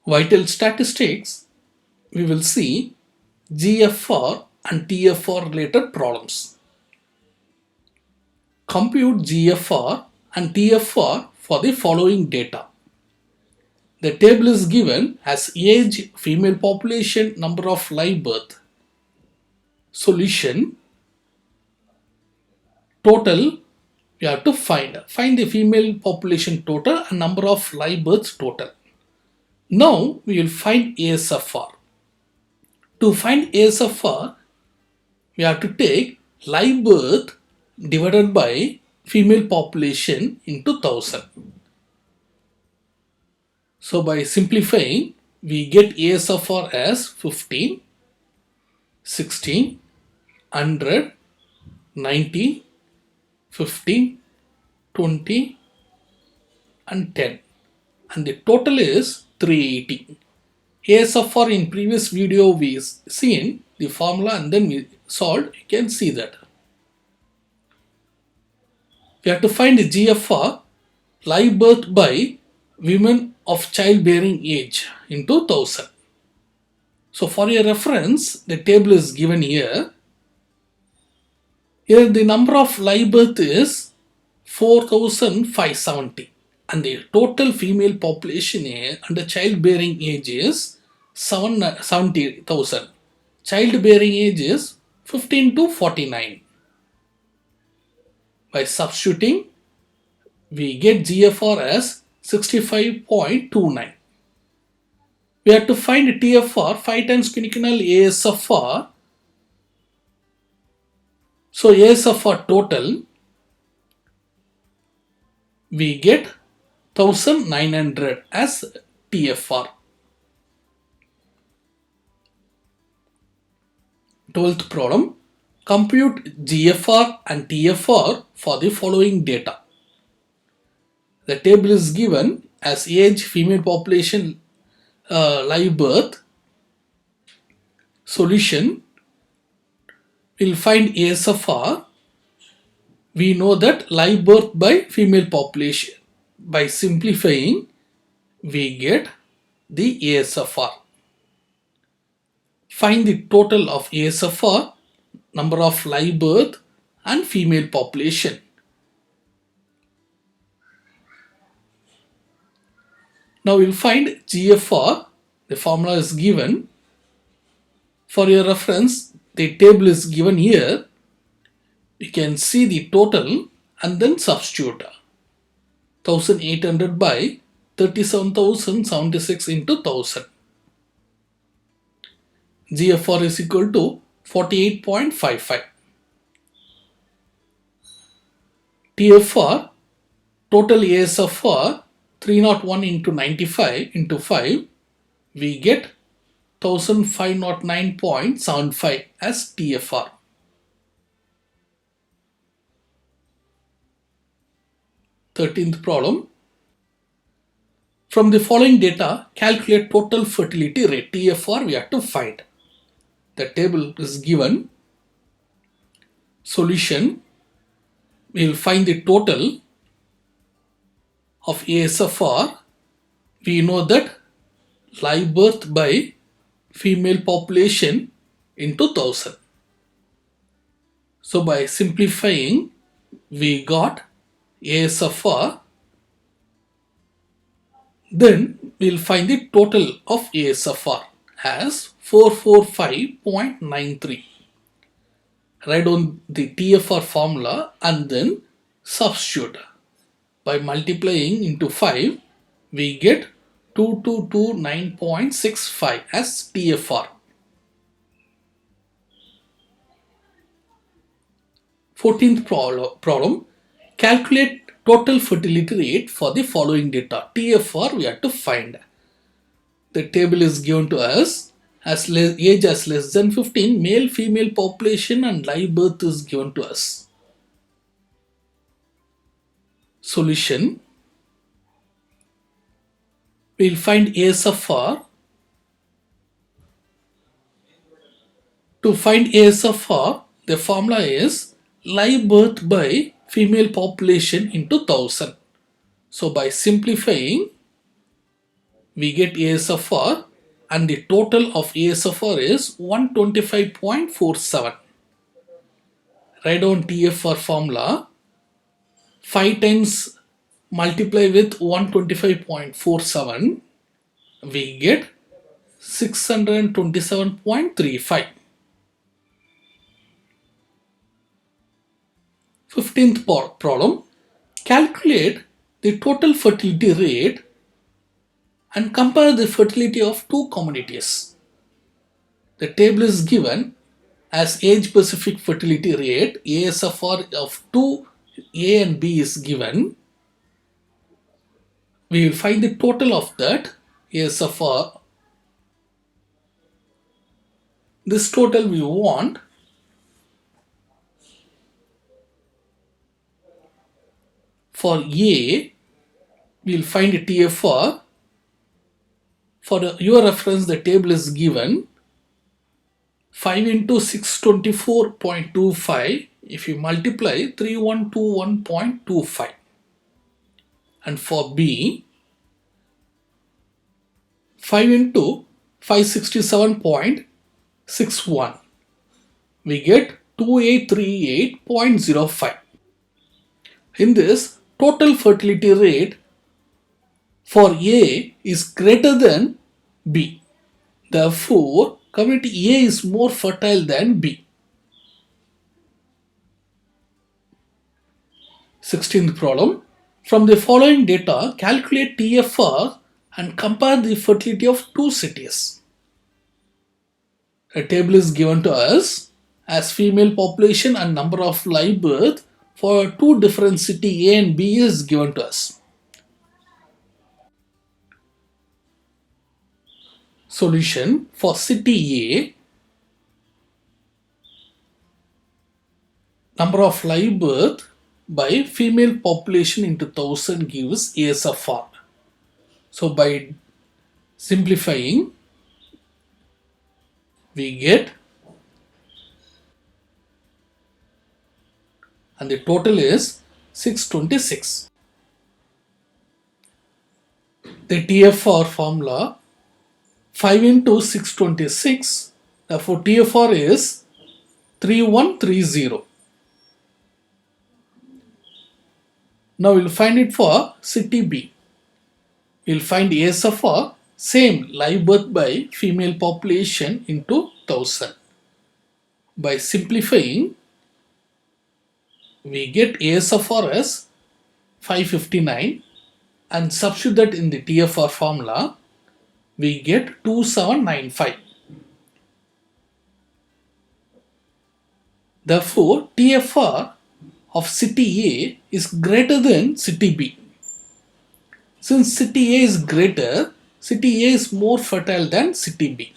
Vital statistics, we will see GFR and TFR related problems. Compute GFR and TFR for the following data. The table is given as age, female population, number of live birth. Solution, total, we have to find the female population total and number of live births total. Now we will find ASFR. To find ASFR, we have to take live birth divided by female population into 1000. So by simplifying, we get ASFR as 15, 16, 100, 90, 15, 20 and 10, and the total is 380. ASFR in previous video we seen the formula and then we solved. You can see that. We have to find the GFR, live birth by women of childbearing age into 1000. So for your reference, the table is given here. Here the number of live birth is 4570 and the total female population here under childbearing age is 70,000. Childbearing age is 15 to 49. By substituting, we get GFR as 65.29. We have to find TFR, 5 times quinquennial ASFR. So ASFR total, we get 1900 as TFR. 12th problem, compute GFR and TFR for the following data. The table is given as age, female population, live birth. Solution, we will find ASFR. We know that live birth by female population. By simplifying, we get the ASFR. Find the total of ASFR, number of live birth and female population. Now we will find GFR. The formula is given. For your reference, the table is given here. You can see the total and then substitute. 1800 by 37,076 into 1000. GFR is equal to 48.55. TFR, total ASFR, 301 into 95 into 5, we get 1509.75 as TFR. 13th problem. From the following data, calculate total fertility rate. TFR we have to find. The table is given. Solution, we will find the total of ASFR. We know that live birth by female population into 1000. So by simplifying, we got ASFR. Then we will find the total of ASFR as 445.93. Write down the TFR formula and then substitute. By multiplying into 5, we get 2229.65 as TFR. 14th problem, calculate total fertility rate for the following data. TFR we have to find. The table is given to us as age as less than 15, male female population and live birth is given to us. Solution, we will find ASFR. To find ASFR, the formula is live birth by female population into 1000. So by simplifying, we get ASFR, and the total of ASFR is 125.47. Write down TFR formula. 5 times multiply with 125.47, we get 627.35. 15th problem. Calculate the total fertility rate and compare the fertility of two communities. The table is given as age-specific fertility rate. ASFR of two A and B is given. We will find the total of that ASFR. This total we want. For A, we will find a TFR. For your reference, the table is given 5 into 624.25. If you multiply 3121.25. And for B, 5 into 567.61. We get 2838.05. In this, total fertility rate for A is greater than B. Therefore, community A is more fertile than B. 16th problem. From the following data, calculate TFR and compare the fertility of two cities. A table is given to us as female population and number of live birth for two different city A and B is given to us. Solution: for city A, number of live birth by female population into 1000 gives ASFR. So by simplifying, we get, and the total is 626. The TFR formula, 5 into 626, therefore TFR is 3130. Now we'll find it for city B. We'll find ASFR, same, live birth by female population into 1000. By simplifying, we get ASFR as 559 and substitute that in the TFR formula, we get 2795. Therefore, TFR of city A is greater than city B. Since city A is greater, city A is more fertile than city B.